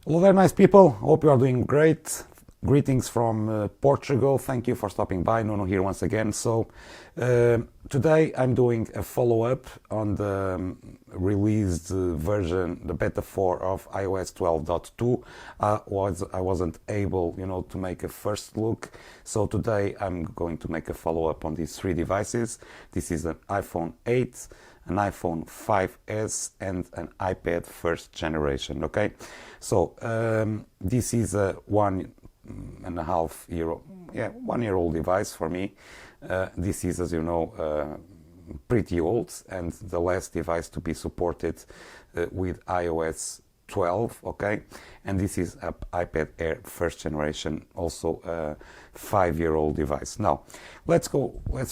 Hello there, nice people. Hope you are doing great. Greetings from Portugal. Thank you for stopping by. Nuno here once again. Today I'm doing a follow-up on the released version, the beta 4 of iOS 12.2. I wasn't able, to make a first look. So today I'm going to make a follow-up on these three devices. This is an iPhone 8, an iPhone 5S and an iPad first generation. Okay, so this is a 1.5 year, 1 year old device for me. This is, as you know, pretty old and the last device to be supported with iOS 12. Okay, and this is an iPad Air first generation, also a 5-year-old device. Now let's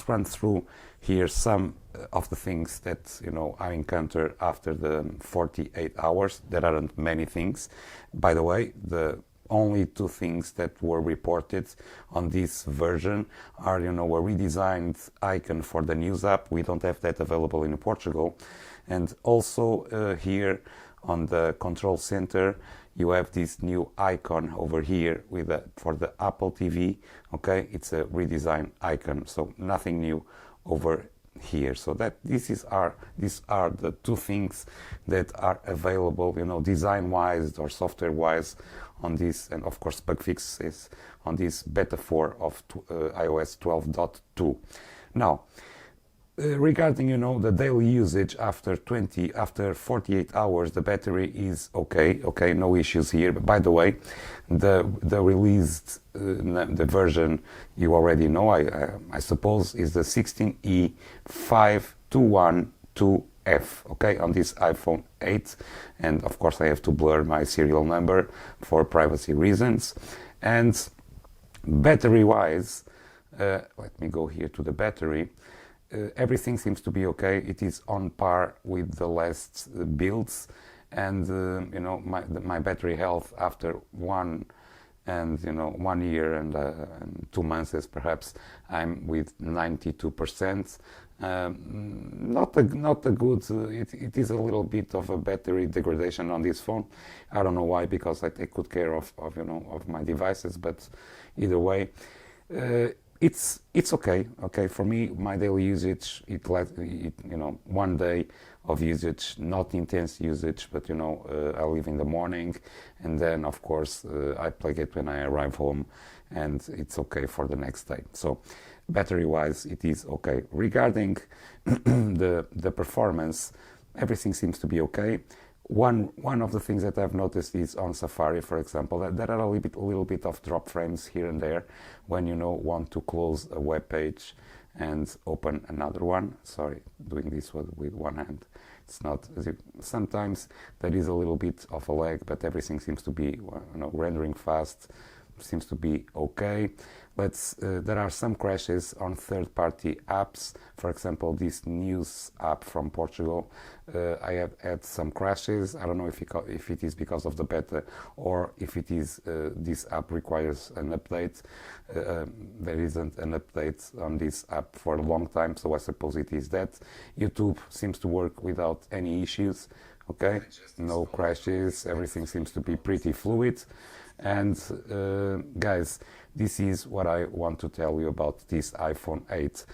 run through here some of the things that I encounter after the 48 hours. There aren't many things, by the way. The only two things that were reported on this version are, a redesigned icon for the news app. We don't have that available in Portugal. And also here on the control center, you have this new icon over here for the Apple TV. Okay, it's a redesigned icon, so nothing new over here. So that these are the two things that are available, design wise or software wise on this, and of course bug fixes on this beta 4 of iOS 12.2. Now regarding the daily usage after 48 hours, the battery is okay, no issues here. But by the way, the released the version you already know, I suppose, is the 16E5212F, okay, on this iPhone 8. And of course I have to blur my serial number for privacy reasons. And battery wise, let me go here to the battery. Everything seems to be okay. It is on par with the last builds, and my battery health after 1 year and 2 months is perhaps I'm with 92%. Not a good. It is a little bit of a battery degradation on this phone. I don't know why, because I take good care of my devices, but either way. It's okay for me. My daily usage, it 1 day of usage, not intense usage, but I leave in the morning, and then of course I plug it when I arrive home, and it's okay for the next day. So battery wise it is okay. Regarding the performance, everything seems to be okay. One of the things that I've noticed is on Safari, for example, that there are a little bit of drop frames here and there when want to close a web page and open another one. Sorry, doing this with one hand. It's not as if sometimes there is a little bit of a lag, but everything seems to be rendering fast. Seems to be okay. There are some crashes on third-party apps. For example, this news app from Portugal, I have had some crashes. I don't know if it is because of the beta or if it is this app requires an update. There isn't an update on this app for a long time, so I suppose it is that. YouTube seems to work without any issues. Okay, no crashes. Everything seems to be pretty fluid. And guys, this is what I want to tell you about this iPhone 8.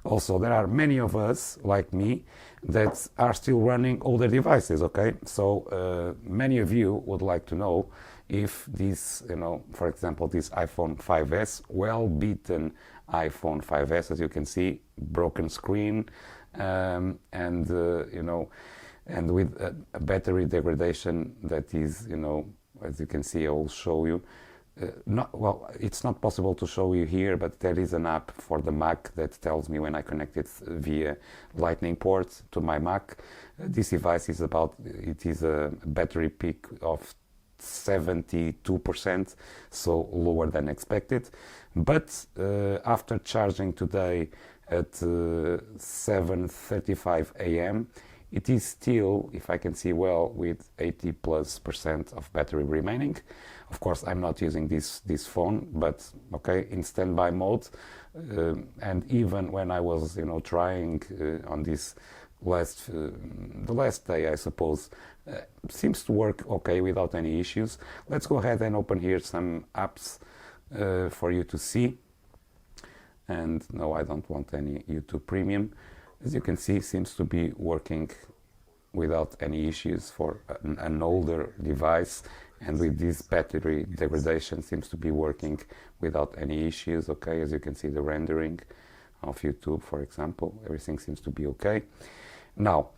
Also, there are many of us, like me, that are still running older devices, okay? So many of you would like to know if this, for example, this iPhone 5S, well-beaten iPhone 5S, as you can see, broken screen, and with a battery degradation that is, as you can see, I will show you. It's not possible to show you here, but there is an app for the Mac that tells me when I connect it via Lightning port to my Mac. This device is a battery peak of 72%, so lower than expected. But after charging today at 7:35 a.m., it is still, if I can see well, with 80+% of battery remaining. Of course, I'm not using this phone, but okay, in standby mode. And even when I was, trying on this the last day, I suppose, Seems to work okay without any issues. Let's go ahead and open here some apps for you to see. And no, I don't want any YouTube Premium. As you can see, seems to be working without any issues for an older device, and with this battery degradation seems to be working without any issues. Okay, as you can see, the rendering of YouTube, for example, everything seems to be okay. Now,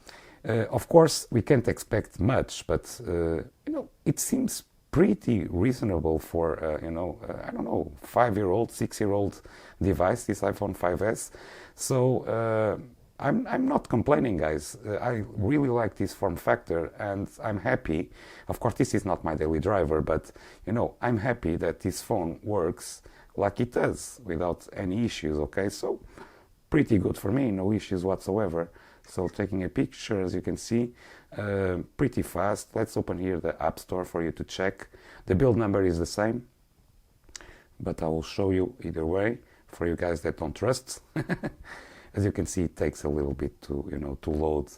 of course, we can't expect much, but it seems pretty reasonable for I don't know, 5-year-old, 6-year-old device, this iPhone 5S. So I'm not complaining, guys. I really like this form factor, and I'm happy. Of course, this is not my daily driver, but I'm happy that this phone works like it does without any issues. Okay, so pretty good for me, no issues whatsoever. So taking a picture, as you can see, pretty fast. Let's open here the App Store for you to check. The build number is the same, but I will show you either way for you guys that don't trust. As you can see, it takes a little bit to load.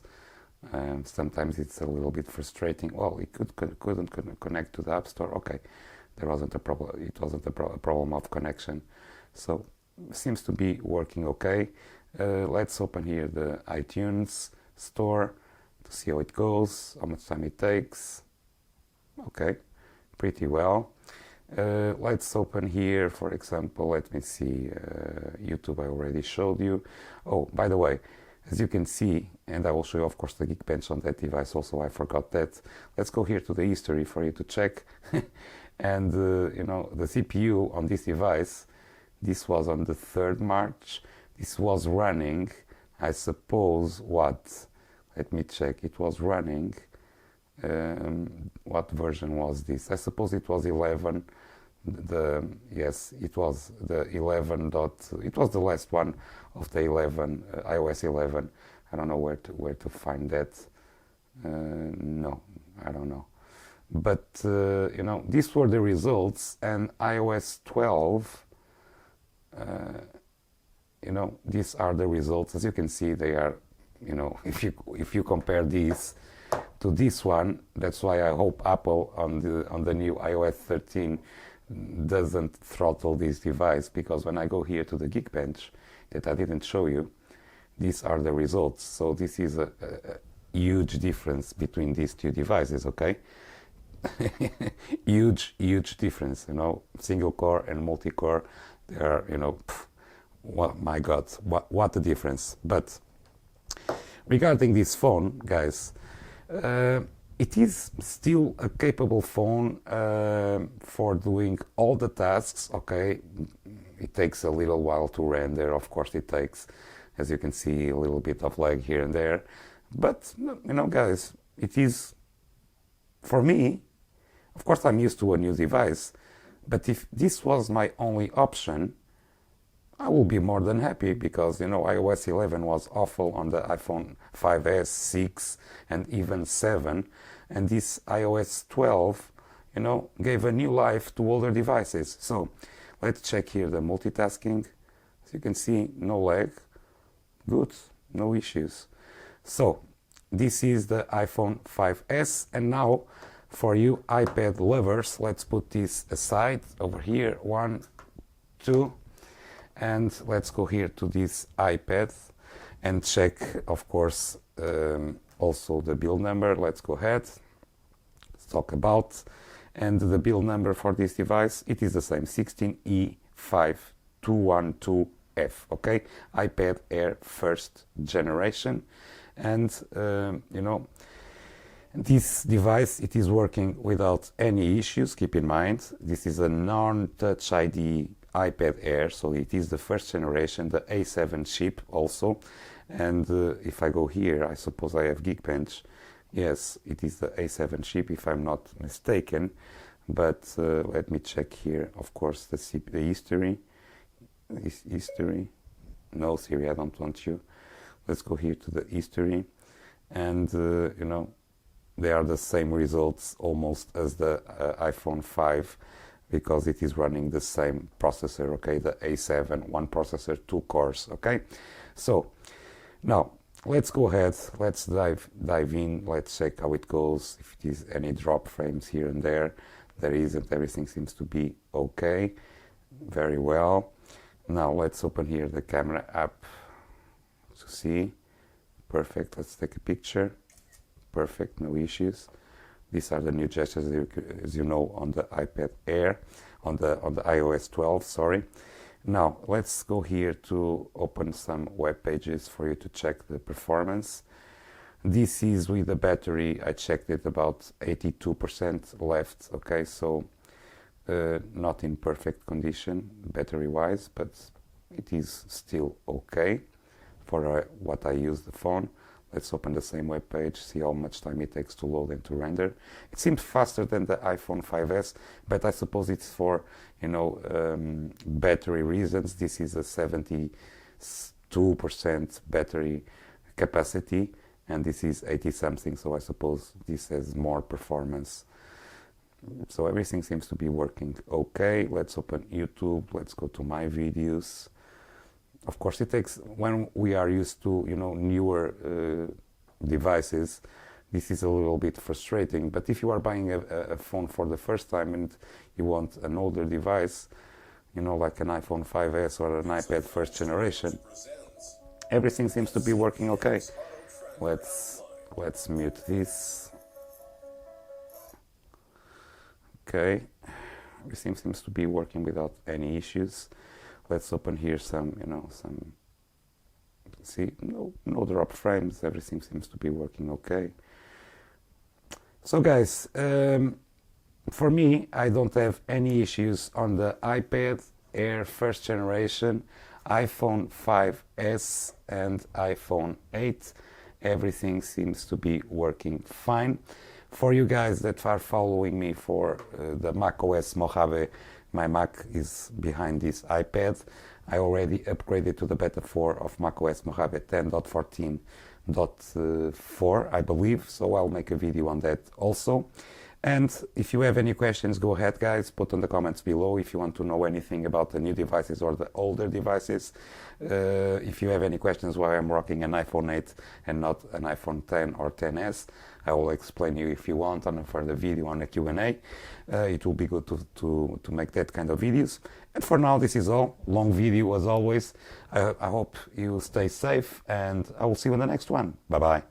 Sometimes it's a little bit frustrating. Well, it couldn't connect to the App Store. Okay, there wasn't a problem. It wasn't a problem of connection. So seems to be working okay. Let's open here the iTunes store to see how it goes, how much time it takes. Okay, pretty well. Let's open here, for example, let me see, YouTube I already showed you. Oh, by the way, as you can see, and I will show you, of course, the Geekbench on that device also, I forgot that. Let's go here to the history for you to check. And, the CPU on this device, this was on the 3rd March. This was running, I suppose, what? Let me check. It was running. What version was this? I suppose it was 11. Yes, it was the 11. It was the last one of the 11, iOS 11. I don't know where to find that. No, I don't know. But these were the results, and iOS 12. These are the results. As you can see, they are, if you compare these to this one, that's why I hope Apple on the new iOS 13 doesn't throttle this device, because when I go here to the Geekbench that I didn't show you, these are the results. So this is a huge difference between these two devices, okay? huge difference, single core and multi-core. They are, well, my God, what a difference. But regarding this phone, guys, it is still a capable phone for doing all the tasks. Okay, it takes a little while to render. Of course, it takes, as you can see, a little bit of lag here and there. But guys, it is, for me, of course, I'm used to a new device. But if this was my only option, I will be more than happy, because iOS 11 was awful on the iPhone 5S, 6, and even 7, and this iOS 12, gave a new life to older devices. So let's check here the multitasking. As you can see, no lag, good, no issues. So this is the iPhone 5S, and now for you iPad lovers, let's put this aside over here, 1, 2. And let's go here to this iPad and check, of course, also the build number. Let's go ahead. Let's talk about. And the build number for this device, it is the same, 16E5212F, okay? iPad Air 1st generation. And, this device, it is working without any issues. Keep in mind, this is a non-Touch ID iPad Air, so it is the 1st generation, the A7 chip also. And if I go here, I suppose I have Geekbench. Yes, it is the A7 chip, if I'm not mistaken. But let me check here, of course, the history. History. No, Siri, I don't want you. Let's go here to the history. And, they are the same results almost as the iPhone 5, because it is running the same processor, okay, the A7, one processor, 2 cores, okay? So now let's go ahead, let's dive in, let's check how it goes, if it is any drop frames here and there. There isn't, everything seems to be okay, very well. Now let's open here the camera app to see. Perfect, let's take a picture. Perfect, no issues. These are the new gestures, as you know, on the iPad Air, on the iOS 12, sorry. Now let's go here to open some web pages for you to check the performance. This is with the battery, I checked it about 82% left, okay, so not in perfect condition battery wise, but it is still okay for what I use the phone. Let's open the same web page, see how much time it takes to load and to render. It seems faster than the iPhone 5S, but I suppose it's for, you know, battery reasons. This is a 72% battery capacity, and this is 80 something, so I suppose this has more performance. So everything seems to be working okay. Let's open YouTube, let's go to my videos. Of course, it takes, when we are used to, you know, newer devices, this is a little bit frustrating. But if you are buying a phone for the first time and you want an older device, you know, like an iPhone 5S or an iPad first generation, everything seems to be working okay. Let's mute this. Okay, everything seems to be working without any issues. Let's open here some, you know, see, no drop frames, everything seems to be working okay. So guys, for me, I don't have any issues on the iPad Air first generation, iPhone 5S and iPhone 8. Everything seems to be working fine. For you guys that are following me for the macOS Mojave, my Mac is behind this iPad. I already upgraded to the beta 4 of macOS Mojave 10.14.4, I believe, so I'll make a video on that also. And if you have any questions, go ahead guys, put in the comments below if you want to know anything about the new devices or the older devices. If you have any questions why I'm rocking an iPhone 8 and not an iPhone 10 or 10s, I will explain you if you want on a further video on a Q&A. It will be good to make that kind of videos. And for now, this is all. Long video as always. I hope you stay safe and I will see you in the next one. Bye bye.